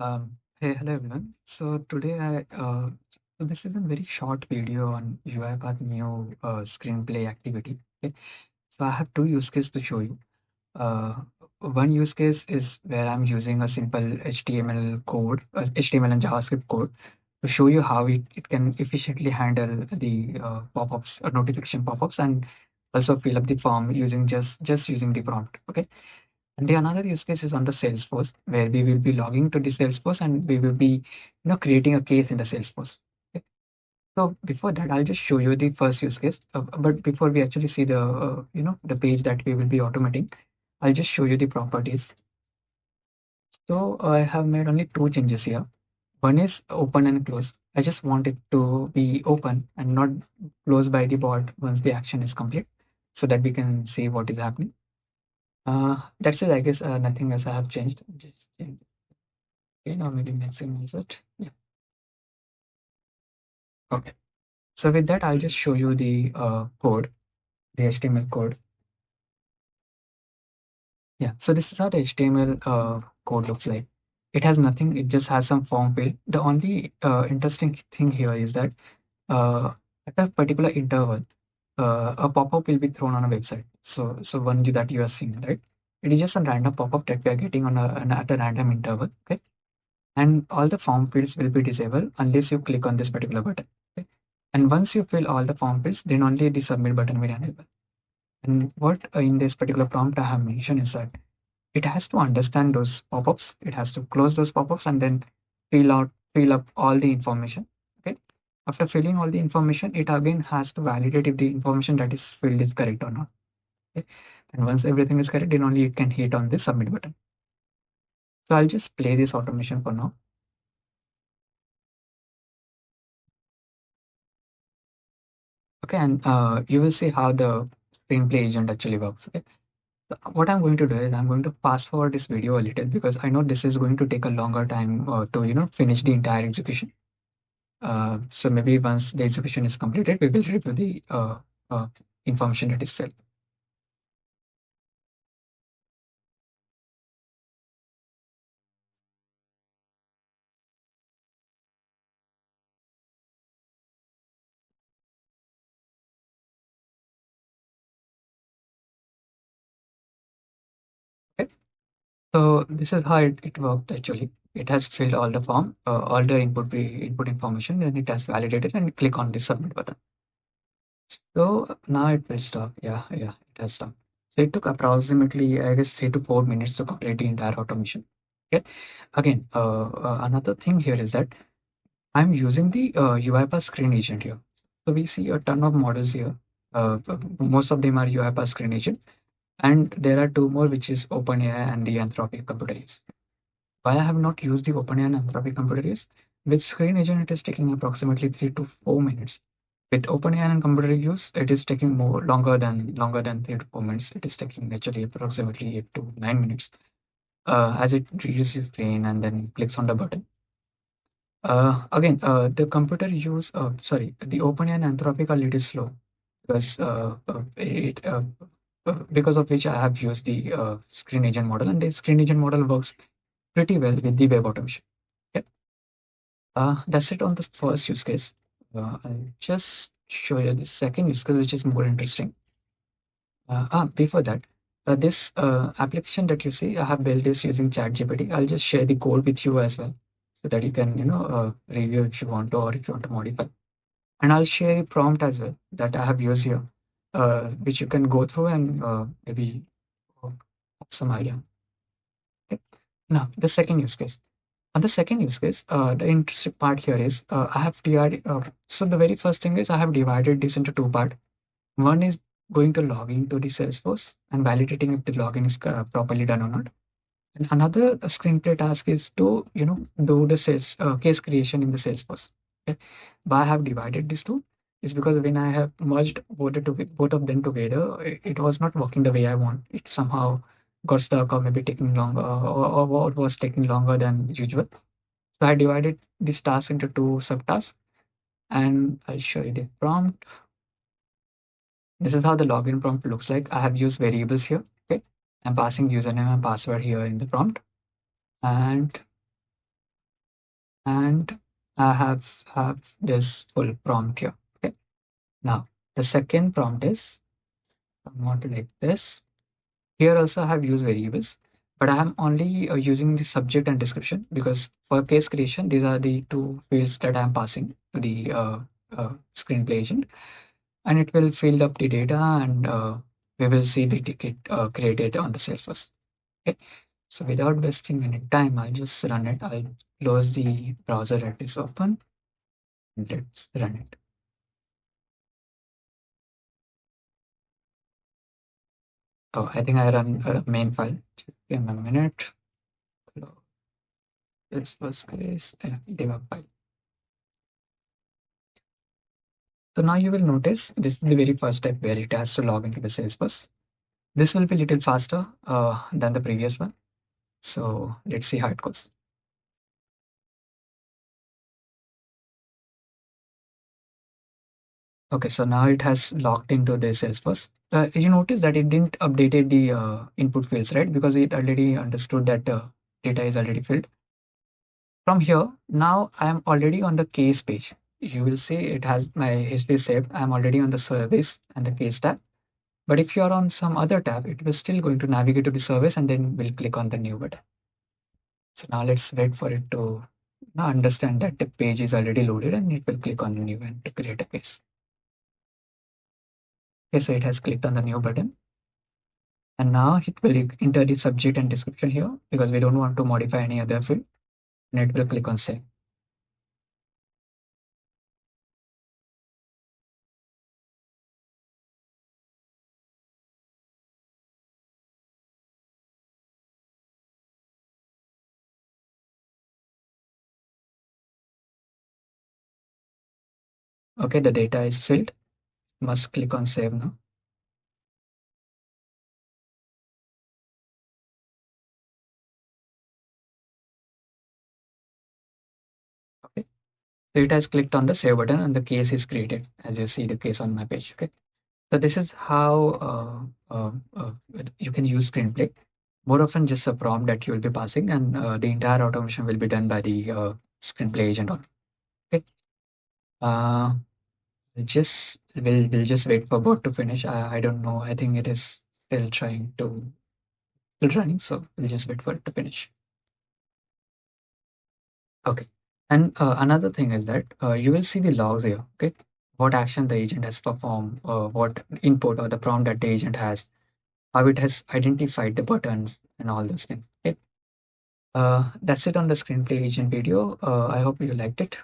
Hello everyone. So today so this is a very short video on UiPath new screenplay activity. Okay, so I have two use cases to show you. Uh, One use case is where I'm using a simple HTML code, HTML and JavaScript code to show you how it can efficiently handle the pop-ups or notification pop-ups and also fill up the form using just using the prompt. Okay. And the another use case is on the Salesforce, where we will be logging to the Salesforce and we will be, creating a case in the Salesforce. Okay. So before that, I'll just show you the first use case. But before we actually see the, the page that we will be automating, I'll just show you the properties. So I have made only two changes here. One is open and close. I just want it to be open and not closed by the bot once the action is complete, so that we can see what is happening. That's it. I guess nothing else I have changed. Just change. Okay, now maybe maximize it. Yeah. Okay. So with that, I'll just show you the code, the HTML code. Yeah. So this is how the HTML code looks like. It has nothing. It just has some form field. The only interesting thing here is that at a particular interval, a pop-up will be thrown on a website. So one that you are seeing, right? It is just a random pop-up that we are getting at a random interval. Okay. And all the form fields will be disabled unless you click on this particular button. Okay? And once you fill all the form fields, then only the submit button will enable. And what in this particular prompt I have mentioned is that it has to understand those pop-ups. It has to close those pop-ups and then fill up all the information. Okay. After filling all the information, it again has to validate if the information that is filled is correct or not. Okay. And once everything is correct, then only it can hit on the submit button. So I'll just play this automation for now. Okay, and you will see how the screenplay agent actually works. Okay, so what I'm going to do is I'm going to fast forward this video a little because I know this is going to take a longer time to finish the entire execution. So maybe once the execution is completed, we will review the information that is filled. Okay, so this is how it worked actually. It has filled all the form, all the input information, and it has validated and click on the submit button. So now it will stop. Yeah, it has stopped. So it took approximately, I guess, 3 to 4 minutes to complete the entire automation. Okay. Again, another thing here is that I'm using the UiPath screen agent here. So we see a ton of models here. Most of them are UiPath screen agent, and there are two more, which is OpenAI and the Anthropic computer use. Why I have not used the OpenAI and Anthropic computer use? With screen agent, it is taking approximately 3 to 4 minutes. With OpenAI and computer use, it is taking longer than 3 to 4 minutes. It is taking actually approximately 8 to 9 minutes as it reads the screen and then clicks on the button. Again, the computer use, sorry, the OpenAI and Anthropic are little slow because because of which I have used the screen agent model, and the screen agent model works pretty well with the web automation. Okay. That's it on the first use case. I'll just show you the second use case, which is more interesting. Before that, this application that you see, I have built this using ChatGPT. I'll just share the code with you as well, so that you can, review if you want to, or if you want to modify. And I'll share a prompt as well that I have used here, which you can go through and maybe have some idea. Okay. Now, the second use case. On the second use case, the interesting part here is I have divided. So the very first thing is I have divided this into two parts. One is going to log into the Salesforce and validating if the login is properly done or not. And another screenplay task is to do the sales case creation in the Salesforce. Okay. Why I have divided these two is because when I have merged both of them together, it was not working the way I want. It somehow got stuck or maybe taking longer or was taking longer than usual. So I divided this task into two subtasks, and I'll show you the prompt. This is how the login prompt looks like. I have used variables here. Okay. I'm passing username and password here in the prompt. And and I have this full prompt here. Okay. Now the second prompt is I want to like this. Here also I have used variables, but I am only using the subject and description because for case creation, these are the two fields that I am passing to the ScreenPlay agent, and it will fill up the data and we will see the ticket created on the Salesforce. Okay. So without wasting any time, I'll just run it. I'll close the browser that is open and let's run it. Oh, I think I run a main file. Just give me a minute. Salesforce case, debug file. So now you will notice this is the very first step where it has to log into the Salesforce. This will be a little faster than the previous one. So let's see how it goes. Okay, so now it has logged into the Salesforce. You notice that it didn't updated the input fields, right? Because it already understood that data is already filled. From here, now I am already on the case page. You will see it has my history saved. I'm already on the service and the case tab. But if you're on some other tab, it will still going to navigate to the service and then we'll click on the new button. So now let's wait for it to now understand that the page is already loaded and it will click on the new one to create a case. Okay, so it has clicked on the new button. And now it will enter the subject and description here because we don't want to modify any other field. And it will click on save. Okay, the data is filled. Must click on save now. Okay. So it has clicked on the save button and the case is created as you see the case on my page. Okay. So this is how you can use ScreenPlay. More often just a prompt that you will be passing and the entire automation will be done by the ScreenPlay agent. Okay. Uh, we'll just wait for bot to finish. I don't know. I think it is still still running. So we'll just wait for it to finish. Okay. And another thing is that you will see the logs here. Okay. What action the agent has performed, what input or the prompt that the agent has, how it has identified the buttons and all those things. Okay. That's it on the ScreenPlay agent video. I hope you liked it.